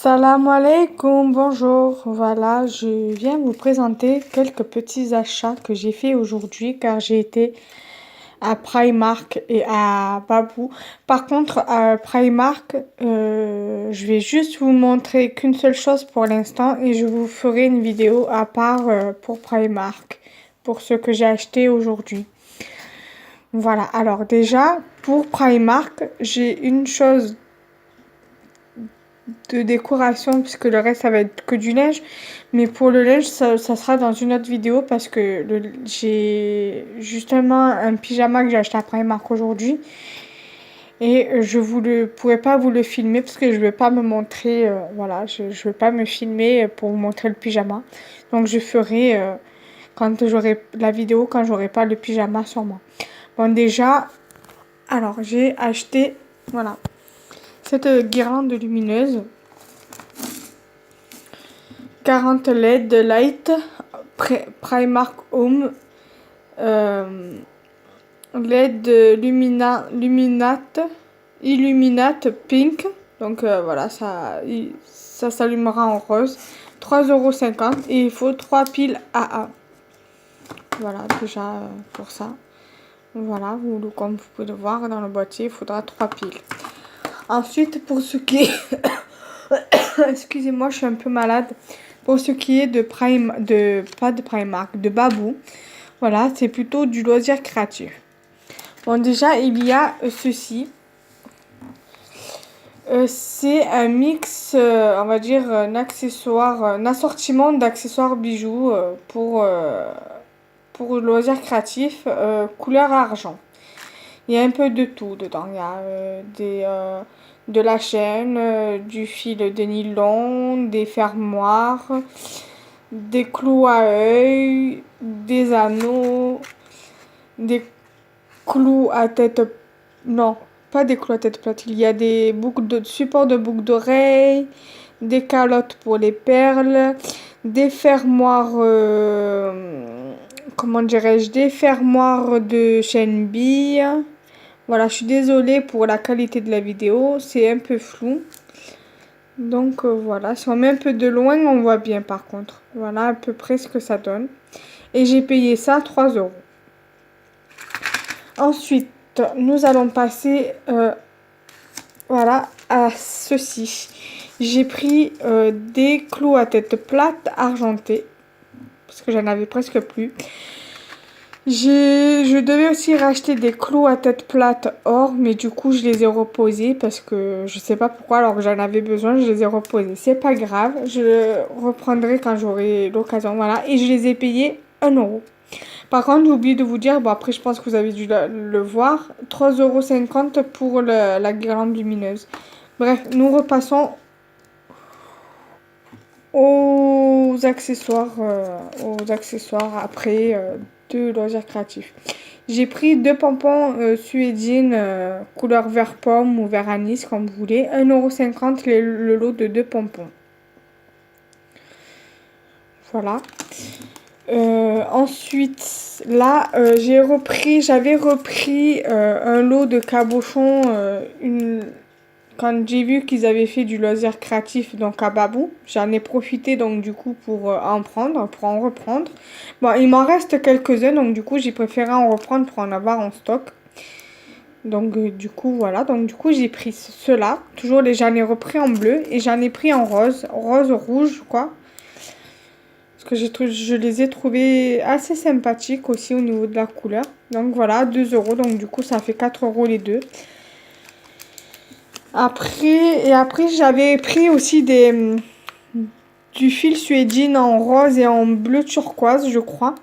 Salam alaikum, bonjour. Voilà, je viens vous présenter quelques petits achats que j'ai fait aujourd'hui car j'ai été à Primark et à Babou. Par contre, à Primark, je vais juste vous montrer qu'une seule chose pour l'instant et je vous ferai une vidéo à part pour Primark, pour ce que j'ai acheté aujourd'hui. Voilà, alors déjà, pour Primark, j'ai une chose de décoration puisque le reste ça va être que du linge, mais pour le linge ça sera dans une autre vidéo parce que j'ai justement un pyjama que j'ai acheté à Primark aujourd'hui et je pourrais pas vous le filmer parce que je vais pas me montrer, voilà, je vais pas me filmer pour vous montrer le pyjama, donc je ferai quand j'aurai la vidéo, quand j'aurai pas le pyjama sur moi. Bon, déjà, alors j'ai acheté, voilà, cette guirlande lumineuse 40 LED Light Primark Home LED Illuminate Pink. Donc voilà, ça s'allumera en rose. 3,50 € et il faut 3 piles AA. Voilà, déjà pour ça. Voilà, comme vous pouvez le voir dans le boîtier, il faudra 3 piles. Ensuite, pour ce qui est... Excusez-moi, je suis un peu malade. Pour ce qui est pas de Primark, de Babou, voilà, c'est plutôt du loisir créatif. Bon, déjà, il y a ceci. C'est un mix, on va dire, un accessoire, un assortiment d'accessoires bijoux pour le loisir créatif, couleur argent. Il y a un peu de tout dedans. Il y a de la chaîne, du fil de nylon, des fermoirs, des clous à œil, des anneaux, des clous à tête... Non, pas des clous à tête plate. Il y a des supports de boucles d'oreilles, des calottes pour les perles, des fermoirs... comment dirais-je? Des fermoirs de chaîne bille. Voilà, je suis désolée pour la qualité de la vidéo, c'est un peu flou. Donc voilà, si on met un peu de loin, on voit bien par contre. Voilà à peu près ce que ça donne. Et j'ai payé ça 3 €. Ensuite, nous allons passer voilà, à ceci. J'ai pris des clous à tête plate argentés, parce que j'en avais presque plus. Je devais aussi racheter des clous à tête plate or, mais du coup je les ai reposés parce que je sais pas pourquoi, alors que j'en avais besoin, je les ai reposés. C'est pas grave, je reprendrai quand j'aurai l'occasion, voilà. Et je les ai payés 1 €. Par contre, j'ai oublié de vous dire, bon après je pense que vous avez dû le voir, 3,50 € pour la guirlande lumineuse. Bref, nous repassons aux accessoires après de loisirs créatifs. J'ai pris 2 pompons suédine couleur vert pomme ou vert anis comme vous voulez. 1,50 € le lot de 2 pompons. Voilà. Ensuite, là, j'avais repris un lot de cabochons quand j'ai vu qu'ils avaient fait du loisir créatif donc à Babou. J'en ai profité donc du coup pour en reprendre. Bon, il m'en reste quelques-uns donc du coup j'ai préféré en reprendre pour en avoir en stock. Donc du coup voilà, donc du coup j'ai pris ceux-là. Toujours j'en ai repris en bleu et j'en ai pris en rouge quoi. Parce que je les ai trouvés assez sympathiques aussi au niveau de la couleur. Donc voilà, 2 €. Donc du coup, ça fait 4 € les deux. Après, j'avais pris aussi du fil suédine en rose et en bleu turquoise, je crois.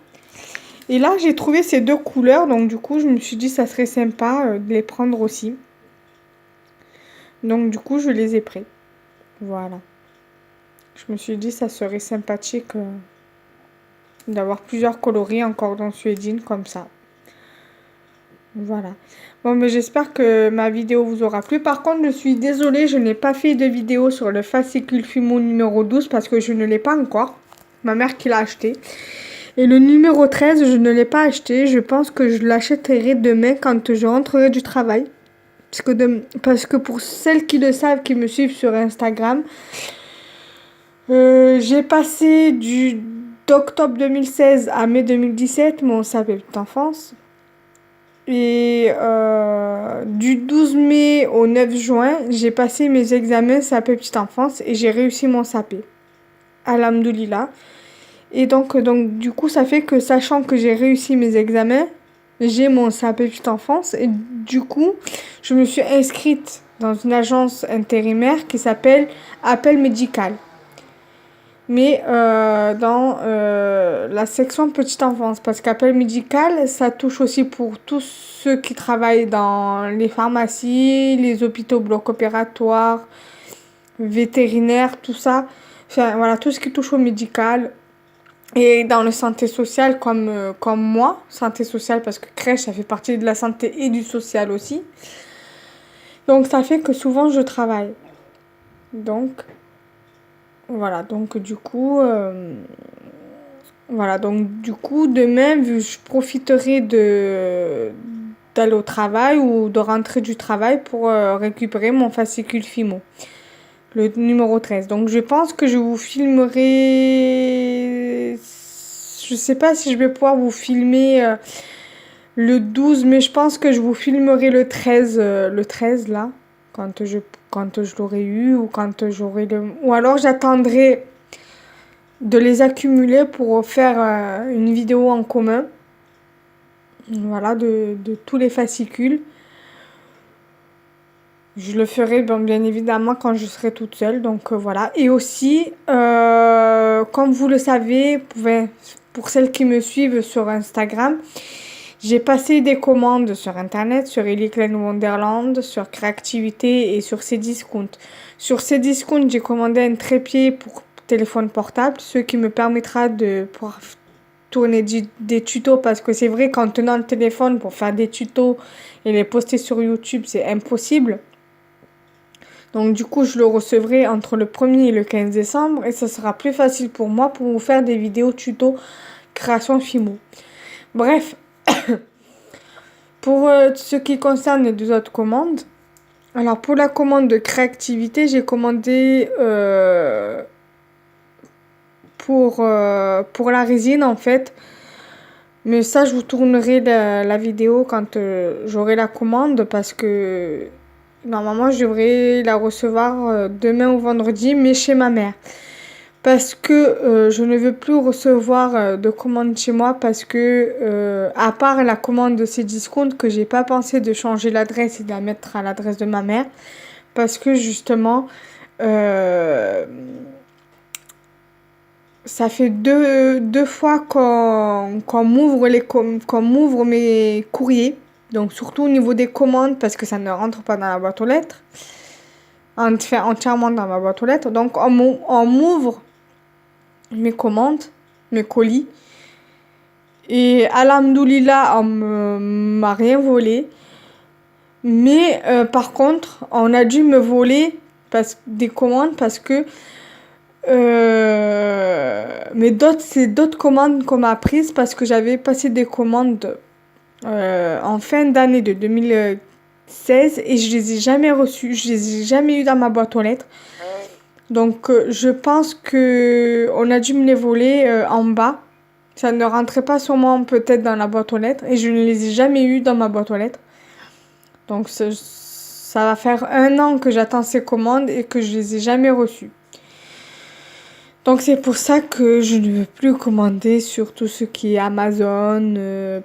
Et là, j'ai trouvé ces deux couleurs. Donc du coup, je me suis dit, ça serait sympa de les prendre aussi. Donc du coup, je les ai pris. Voilà. Je me suis dit, ça serait sympathique d'avoir plusieurs coloris en cordon suédine comme ça. Voilà. Bon, mais j'espère que ma vidéo vous aura plu. Par contre, je suis désolée, je n'ai pas fait de vidéo sur le fascicule Fumo numéro 12 parce que je ne l'ai pas encore. Ma mère qui l'a acheté. Et le numéro 13, je ne l'ai pas acheté. Je pense que je l'achèterai demain quand je rentrerai du travail. Parce que pour celles qui le savent, qui me suivent sur Instagram, J'ai passé d'octobre 2016 à mai 2017 mon CAP petite enfance. Et du 12 mai au 9 juin, j'ai passé mes examens CAP petite enfance et j'ai réussi mon CAP. Alhamdoulilah. Et donc, du coup, ça fait que, sachant que j'ai réussi mes examens, j'ai mon CAP petite enfance. Et du coup, je me suis inscrite dans une agence intérimaire qui s'appelle Appel Médical. Mais dans la section petite enfance. Parce qu'appel médical, ça touche aussi pour tous ceux qui travaillent dans les pharmacies, les hôpitaux blocs opératoires, vétérinaires, tout ça. Enfin, voilà, tout ce qui touche au médical. Et dans le santé sociale, comme moi, santé sociale, parce que crèche, ça fait partie de la santé et du social aussi. Donc, ça fait que souvent, je travaille. Donc, voilà. Donc, du coup, demain, je profiterai d'aller au travail ou de rentrer du travail pour récupérer mon fascicule FIMO, le numéro 13. Donc, je pense que je vous filmerai. Je sais pas si je vais pouvoir vous filmer le 12, mais je pense que je vous filmerai le 13 là, quand je l'aurai eu, ou quand j'aurai ou alors j'attendrai de les accumuler pour faire une vidéo en commun. Voilà, de tous les fascicules. Je le ferai bien évidemment quand je serai toute seule. Donc voilà. Et aussi, comme vous le savez, pour celles qui me suivent sur Instagram, j'ai passé des commandes sur Internet, sur Eliklen Wonderland, sur Créativité et sur Cdiscount. Sur Cdiscount, j'ai commandé un trépied pour téléphone portable, ce qui me permettra de pouvoir tourner des tutos, parce que c'est vrai qu'en tenant le téléphone pour faire des tutos et les poster sur YouTube, c'est impossible. Donc du coup, je le recevrai entre le 1er et le 15 décembre et ça sera plus facile pour moi pour vous faire des vidéos tutos création FIMO. Bref, pour ce qui concerne les deux autres commandes, alors pour la commande de Créativité, j'ai commandé pour la résine en fait. Mais ça, je vous tournerai la vidéo quand j'aurai la commande, parce que normalement, je devrais la recevoir demain ou vendredi, mais chez ma mère. Parce que je ne veux plus recevoir de commandes chez moi, parce que, à part la commande de Cdiscount, que j'ai pas pensé de changer l'adresse et de la mettre à l'adresse de ma mère, parce que justement, ça fait deux fois qu'on m'ouvre mes courriers. Donc surtout au niveau des commandes, parce que ça ne rentre pas dans la boîte aux lettres. Entièrement dans ma boîte aux lettres. Donc on m'ouvre mes commandes, mes colis. Et alhamdoulilah, on m'a rien volé. Mais par contre, on a dû me voler des commandes, parce que mais c'est d'autres commandes qu'on m'a prises, parce que j'avais passé des commandes en fin d'année de 2016 et je les ai jamais reçues, je les ai jamais eues dans ma boîte aux lettres. Donc je pense que on a dû me les voler en bas. Ça ne rentrait pas sûrement peut-être dans la boîte aux lettres et je ne les ai jamais eues dans ma boîte aux lettres. Donc ça va faire 1 an que j'attends ces commandes et que je les ai jamais reçues. Donc c'est pour ça que je ne veux plus commander sur tout ce qui est Amazon,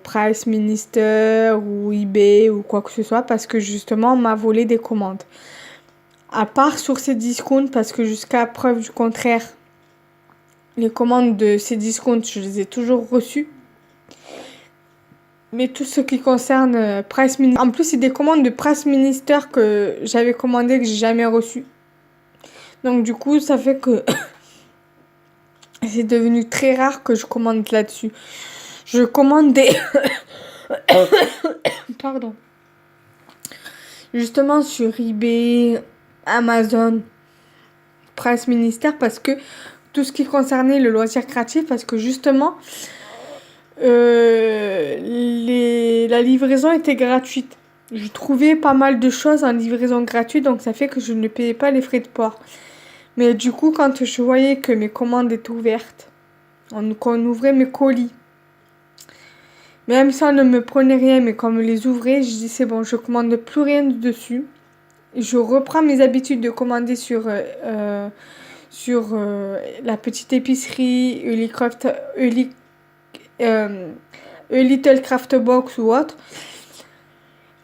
Price Minister ou eBay ou quoi que ce soit, parce que justement on m'a volé des commandes. À part sur Cdiscount, parce que jusqu'à preuve du contraire, les commandes de Cdiscount, je les ai toujours reçues. Mais tout ce qui concerne Price Minister, en plus c'est des commandes de Price Minister que j'avais commandées que j'ai jamais reçues. Donc du coup ça fait que c'est devenu très rare que je commande là-dessus. Je commande des... Pardon. Justement sur eBay, Amazon, Price Minister, parce que tout ce qui concernait le loisir créatif, parce que justement, la livraison était gratuite. Je trouvais pas mal de choses en livraison gratuite, donc ça fait que je ne payais pas les frais de port. Mais du coup, quand je voyais que mes commandes étaient ouvertes, qu'on ouvrait mes colis, même si on ne me prenait rien, mais qu'on me les ouvrait, je dis c'est bon, je commande plus rien dessus. Je reprends mes habitudes de commander sur la petite épicerie, Little Craft Box ou autre,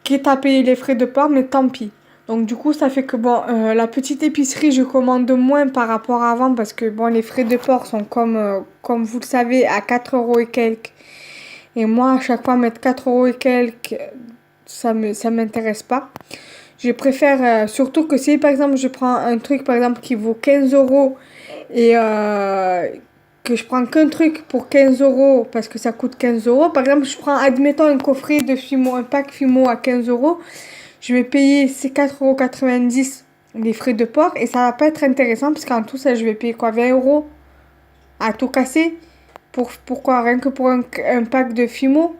quitte à payer les frais de port, mais tant pis. Donc du coup, ça fait que bon, la petite épicerie, je commande moins par rapport à avant parce que bon, les frais de port sont comme vous le savez, à 4 euros et quelques. Et moi, à chaque fois, mettre 4 euros et quelques, ça m'intéresse pas. Je préfère, surtout que si par exemple je prends un truc par exemple qui vaut 15 euros et que je prends qu'un truc pour 15 euros parce que ça coûte 15 euros. Par exemple, je prends, admettons, un coffret de Fimo, un pack Fimo à 15 euros. Je vais payer ces 4,90 € les frais de port et ça va pas être intéressant parce qu'en tout ça, je vais payer quoi, 20 euros à tout casser. Pourquoi? Rien que pour un pack de Fimo.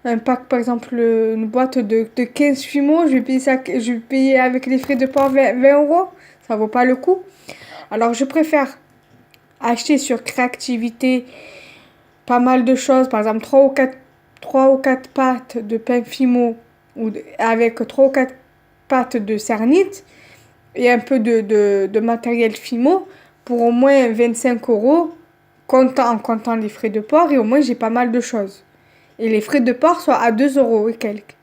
Un pack, par exemple, une boîte de 15 Fimo, je vais payer avec les frais de port 20 euros. Ça vaut pas le coup. Alors, je préfère acheter sur Créativité pas mal de choses. Par exemple, 3 ou 4 pâtes de pain Fimo avec 3 ou 4 pâtes de Cernite et un peu de matériel Fimo pour au moins 25 euros en comptant les frais de port et au moins j'ai pas mal de choses. Et les frais de port sont à 2 euros et quelques.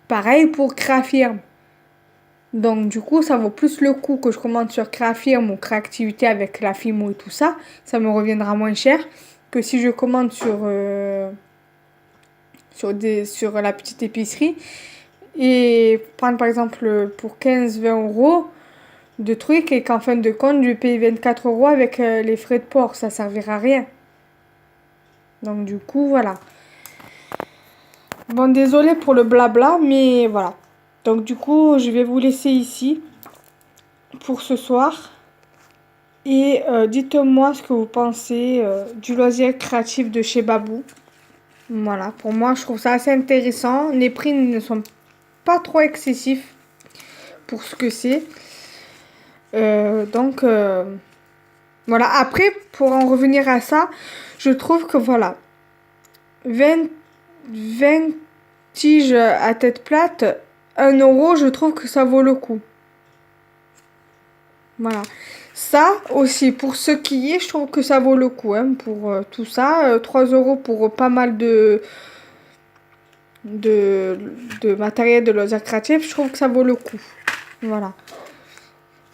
Pareil pour Créafirm. Donc du coup, ça vaut plus le coup que je commande sur Créafirm ou Créativité avec la Fimo et tout ça. Ça me reviendra moins cher que si je commande sur la petite épicerie. Et prendre par exemple pour 15-20 euros de trucs et qu'en fin de compte, je paye 24 euros avec les frais de port. Ça servira à rien. Donc du coup, voilà. Bon, désolé pour le blabla, mais voilà. Donc du coup, je vais vous laisser ici pour ce soir. Et dites-moi ce que vous pensez du loisir créatif de chez Babou. Voilà, pour moi, je trouve ça assez intéressant. Les prix ne sont pas trop excessifs pour ce que c'est. Donc, voilà. Après, pour en revenir à ça, je trouve que voilà, 20 tiges à tête plate, 1 euro, je trouve que ça vaut le coup. Voilà. Ça aussi, pour ce qui est, je trouve que ça vaut le coup. Hein, pour tout ça, 3 euros pour pas mal de matériel de loisirs créatifs, je trouve que ça vaut le coup. Voilà.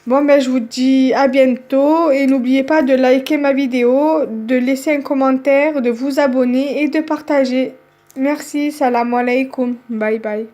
Bon, ben, je vous dis à bientôt et n'oubliez pas de liker ma vidéo, de laisser un commentaire, de vous abonner et de partager. Merci, salam alaikum, bye bye.